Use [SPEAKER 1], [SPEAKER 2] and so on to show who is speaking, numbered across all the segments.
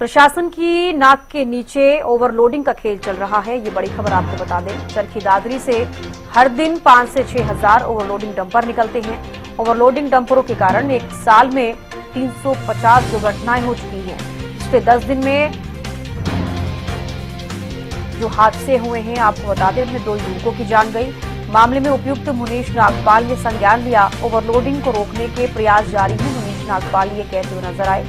[SPEAKER 1] प्रशासन की नाक के नीचे ओवरलोडिंग का खेल चल रहा है। ये बड़ी खबर आपको बता दें, चरखी दादरी से हर दिन 5 से 6 हजार ओवरलोडिंग डंपर निकलते हैं। ओवरलोडिंग डंपरों के कारण एक साल में 350 दुर्घटनाएं हो चुकी हैं। पिछले 10 दिन में जो हादसे हुए हैं आपको बता दें, इसमें 2 युवकों की जान गई। मामले में उपायुक्त मुनीश नागपाल ने संज्ञान लिया। ओवरलोडिंग को रोकने के प्रयास जारी हैं। मुनीश नागपाल ये कहते हुए नजर आए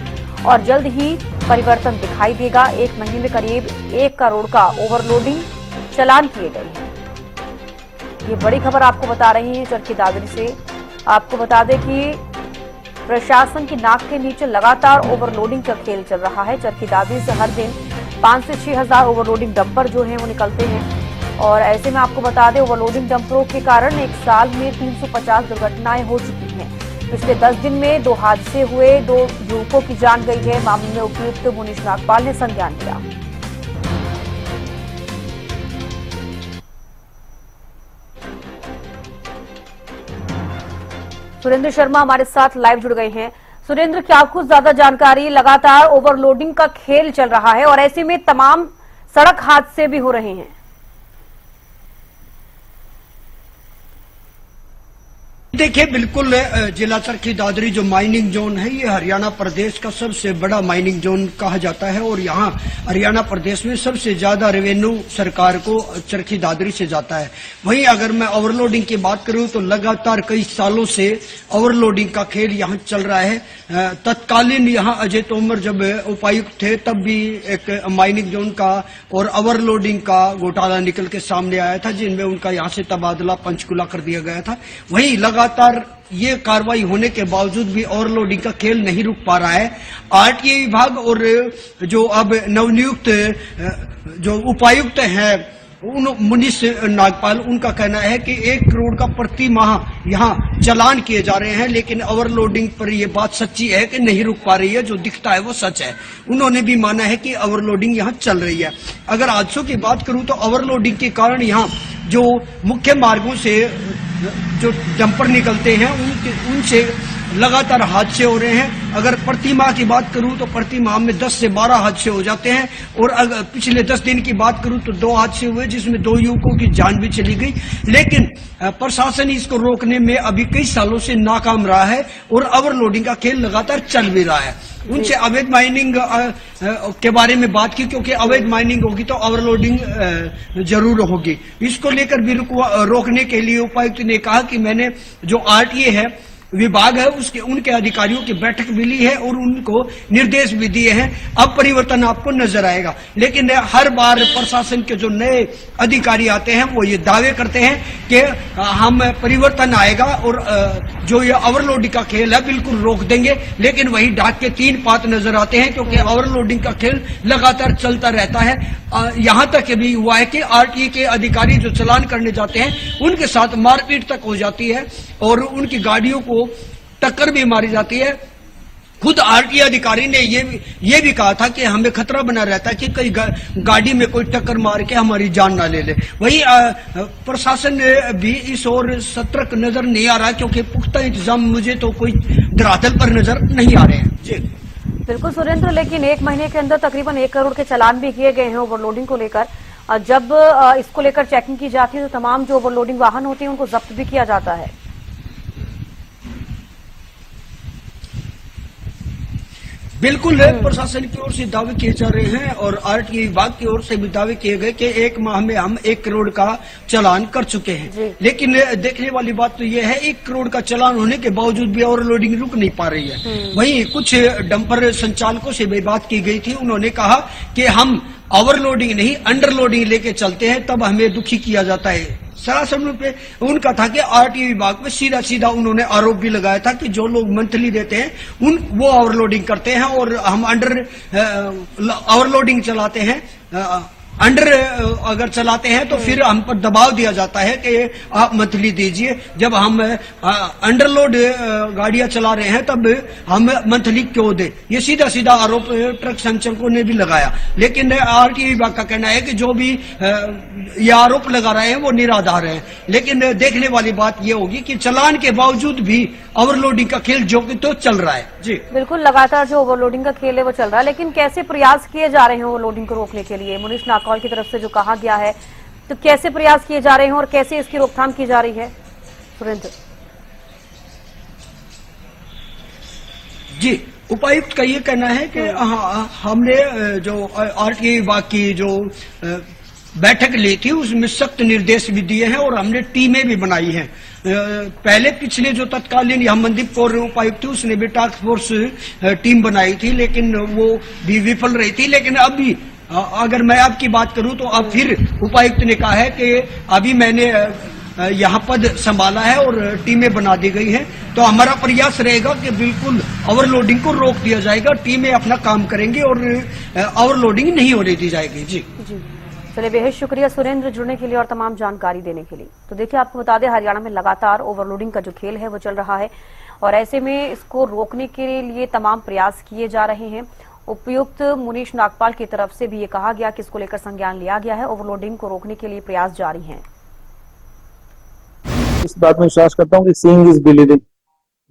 [SPEAKER 1] और जल्द ही परिवर्तन दिखाई देगा। 1 महीने में करीब 1 करोड़ का ओवरलोडिंग चालान किए गए हैं। ये बड़ी खबर आपको बता रही है चरखी दादरी से। आपको बता दें कि प्रशासन की नाक के नीचे लगातार ओवरलोडिंग का खेल चल रहा है। चरखी दादरी से हर दिन 5 से 6 हजार ओवरलोडिंग डंपर जो हैं वो निकलते हैं और ऐसे में आपको बता दें, ओवरलोडिंग डंपरों के कारण एक साल में 350 दुर्घटनाएं हो चुकी हैं। पिछले 10 दिन में 2 हादसे हुए, 2 युवकों की जान गई है। मामले में उपायुक्त मुनीश नागपाल ने संज्ञान लिया। सुरेंद्र शर्मा हमारे साथ लाइव जुड़ गए हैं। सुरेंद्र, क्या कुछ ज्यादा जानकारी? लगातार ओवरलोडिंग का खेल चल रहा है और ऐसे में तमाम सड़क हादसे भी हो रहे हैं।
[SPEAKER 2] देखिए, बिल्कुल जिला चरखी दादरी जो माइनिंग जोन है, ये हरियाणा प्रदेश का सबसे बड़ा माइनिंग जोन कहा जाता है और यहाँ हरियाणा प्रदेश में सबसे ज्यादा रेवेन्यू सरकार को चरखी दादरी से जाता है। वहीं अगर मैं ओवरलोडिंग की बात करूं तो लगातार कई सालों से ओवरलोडिंग का खेल यहाँ चल रहा है। तत्कालीन यहाँ अजय तोमर जब उपायुक्त थे तब भी एक माइनिंग जोन का और ओवरलोडिंग का घोटाला निकल के सामने आया था, जिनमें उनका यहाँ से तबादला पंचकुला कर दिया गया था। वहीं लगातार ये कार्रवाई होने के बावजूद भी ओवरलोडिंग का खेल नहीं रुक पा रहा है। आरटीए विभाग और जो अब नवनियुक्त जो उपायुक्त हैं मुनीश नागपाल, उनका कहना है कि 1 करोड़ का प्रति माह यहाँ चालान किए जा रहे हैं, लेकिन ओवरलोडिंग पर यह बात सच्ची है कि नहीं रुक पा रही है। जो दिखता है वो सच है। उन्होंने भी माना है कि ओवरलोडिंग यहाँ चल रही है। अगर हादसों की बात करूं तो ओवरलोडिंग के कारण यहाँ जो मुख्य मार्गों से जो डंपर निकलते हैं उनसे लगातार हादसे हो रहे हैं। अगर प्रति माह की बात करूं तो प्रति माह में 10 से 12 हादसे हो जाते हैं और अगर पिछले 10 दिन की बात करूं तो 2 हादसे हुए, जिसमें 2 युवकों की जान भी चली गई। लेकिन प्रशासन इसको रोकने में अभी कई सालों से नाकाम रहा है और ओवरलोडिंग का खेल लगातार चल भी रहा है। उनसे अवैध माइनिंग के बारे में बात की, क्योंकि अवैध माइनिंग होगी तो ओवरलोडिंग जरूर होगी। इसको लेकर भी रोकने के लिए उपायुक्त ने कहा कि मैंने जो आरटीए है विभाग है उनके अधिकारियों की बैठक भी ली है और उनको निर्देश भी दिए हैं। अब परिवर्तन आपको नजर आएगा। लेकिन हर बार प्रशासन के जो नए अधिकारी आते हैं वो ये दावे करते हैं कि हम परिवर्तन आएगा और जो ये ओवरलोडिंग का खेल है बिल्कुल रोक देंगे। लेकिन वही डाक के 3 पात नजर आते हैं, क्योंकि ओवरलोडिंग का खेल लगातार चलता रहता है। यहां तक भी हुआ है कि आरटीए के अधिकारी जो चालान करने जाते हैं उनके साथ मारपीट तक हो जाती है और उनकी गाड़ियों को टक्कर भी मारी जाती है। खुद आरटीए अधिकारी ने ये भी कहा था कि हमें खतरा बना रहता है कि कई गाड़ी में कोई टक्कर मार के हमारी जान ना ले ले। वही प्रशासन भी इस ओर सतर्क नजर नहीं आ रहा, क्योंकि पुख्ता इंतजाम मुझे तो कोई धरातल पर नजर नहीं आ रहे हैं। जी
[SPEAKER 1] बिल्कुल सुरेंद्र, लेकिन 1 महीने के अंदर तकरीबन 1 करोड़ के चालान भी किए गए हैं ओवरलोडिंग को लेकर। जब इसको लेकर चेकिंग की जाती है तो तमाम जो ओवरलोडिंग वाहन होते हैं उनको जब्त भी किया जाता है।
[SPEAKER 2] बिल्कुल प्रशासन की ओर से दावे किए जा रहे हैं और आरटीए विभाग की ओर से भी दावे किए गए कि 1 माह में हम 1 करोड़ का चालान कर चुके हैं। लेकिन देखने वाली बात तो यह है, 1 करोड़ का चालान होने के बावजूद भी ओवरलोडिंग रुक नहीं पा रही है। वहीं कुछ डंपर संचालकों से भी बात की गई थी। उन्होंने कहा कि हम ओवरलोडिंग नहीं अंडरलोडिंग लेके चलते हैं, तब हमें दुखी किया जाता है। सरासर रूप में उनका था कि आरटीए विभाग में सीधा सीधा उन्होंने आरोप भी लगाया था कि जो लोग मंथली देते हैं वो ओवरलोडिंग करते हैं और हम ओवरलोडिंग चलाते हैं। अंडर अगर चलाते हैं तो फिर हम पर दबाव दिया जाता है कि आप मंथली दीजिए। जब हम अंडरलोड गाड़ियां चला रहे हैं तब हम मंथली क्यों दे, ये सीधा सीधा आरोप ट्रक संचालकों ने भी लगाया। लेकिन आरटीओ विभाग का कहना है कि जो भी ये आरोप लगा रहे हैं वो निराधार है। लेकिन देखने वाली बात ये होगी कि चालान के बावजूद भी ओवरलोडिंग का खेल जो कि तो चल रहा है। जी
[SPEAKER 1] बिल्कुल, लगातार जो ओवरलोडिंग का खेल है वो चल रहा है, लेकिन कैसे प्रयास किए जा रहे हैं ओवरलोडिंग को रोकने के लिए? मुनीश नागपाल की तरफ से जो कहा गया है, तो कैसे प्रयास किए जा रहे हैं और कैसे इसकी रोकथाम की जा रही है? सुरेंद्र
[SPEAKER 2] जी, उपायुक्त का ये कहना है कि हमने जो आरटीओ विभाग की जो बैठक ली थी उसमें सख्त निर्देश भी दिए हैं और हमने टीमें भी बनाई हैं। पहले पिछले जो तत्कालीन हमनदीप कौर उपायुक्त थी उसने भी टास्क फोर्स टीम बनाई थी, लेकिन वो भी विफल रही थी। लेकिन अभी अगर मैं आपकी बात करूं तो अब फिर उपायुक्त ने कहा है कि अभी मैंने यहाँ पद संभाला है और टीमें बना दी गई हैं, तो हमारा प्रयास रहेगा कि बिल्कुल ओवरलोडिंग को रोक दिया जाएगा। टीमें अपना काम करेंगी और ओवरलोडिंग नहीं होने दी जाएगी। जी
[SPEAKER 1] चलिए, बेहद शुक्रिया सुरेंद्र जुड़ने के लिए और तमाम जानकारी देने के लिए। तो देखिए, आपको बता दें, हरियाणा में लगातार ओवरलोडिंग का जो खेल है वो चल रहा है और ऐसे में इसको रोकने के लिए तमाम प्रयास किए जा रहे हैं। उपायुक्त मुनीश नागपाल की तरफ से भी ये कहा गया कि इसको लेकर संज्ञान लिया गया है, ओवरलोडिंग को रोकने के लिए प्रयास जारी हैं।
[SPEAKER 3] इस बात में विश्वास करता हूँ कि सीइंग इज बिलीविंग,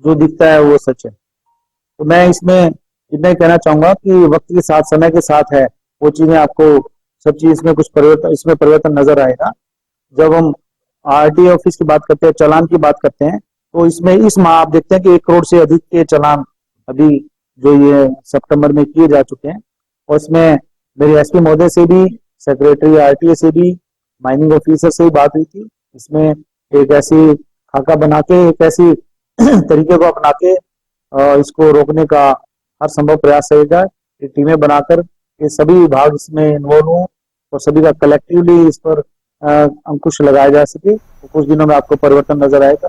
[SPEAKER 3] जो दिखता है वो सच है। तो मैं इसमें इतना ही कहना चाहूंगा कि वक्त के साथ, समय के साथ है वो चीजें, आपको सब चीज इसमें कुछ परिवर्तन, इसमें परिवर्तन नजर आएगा। जब हम आरटीओ ऑफिस की बात करते हैं, चालान की बात करते हैं, तो इसमें इस माह आप देखते हैं कि 1 करोड़ से अधिक के चालान अभी जो ये सितंबर में किए जा चुके हैं। और इसमें मेरे एसपी महोदय से भी, सेक्रेटरी आरटीए से भी, माइनिंग ऑफिसर से भी बात हुई थी। इसमें एक ऐसी खाका बना के, एक ऐसी तरीके को अपना के इसको रोकने का हर संभव प्रयास रहेगा। टीमें बनाकर ये सभी विभाग इसमें इन्वॉल्व हों और सभी का कलेक्टिवली इस पर अंकुश लगाया जा सके, तो कुछ दिनों में आपको परिवर्तन नजर आएगा।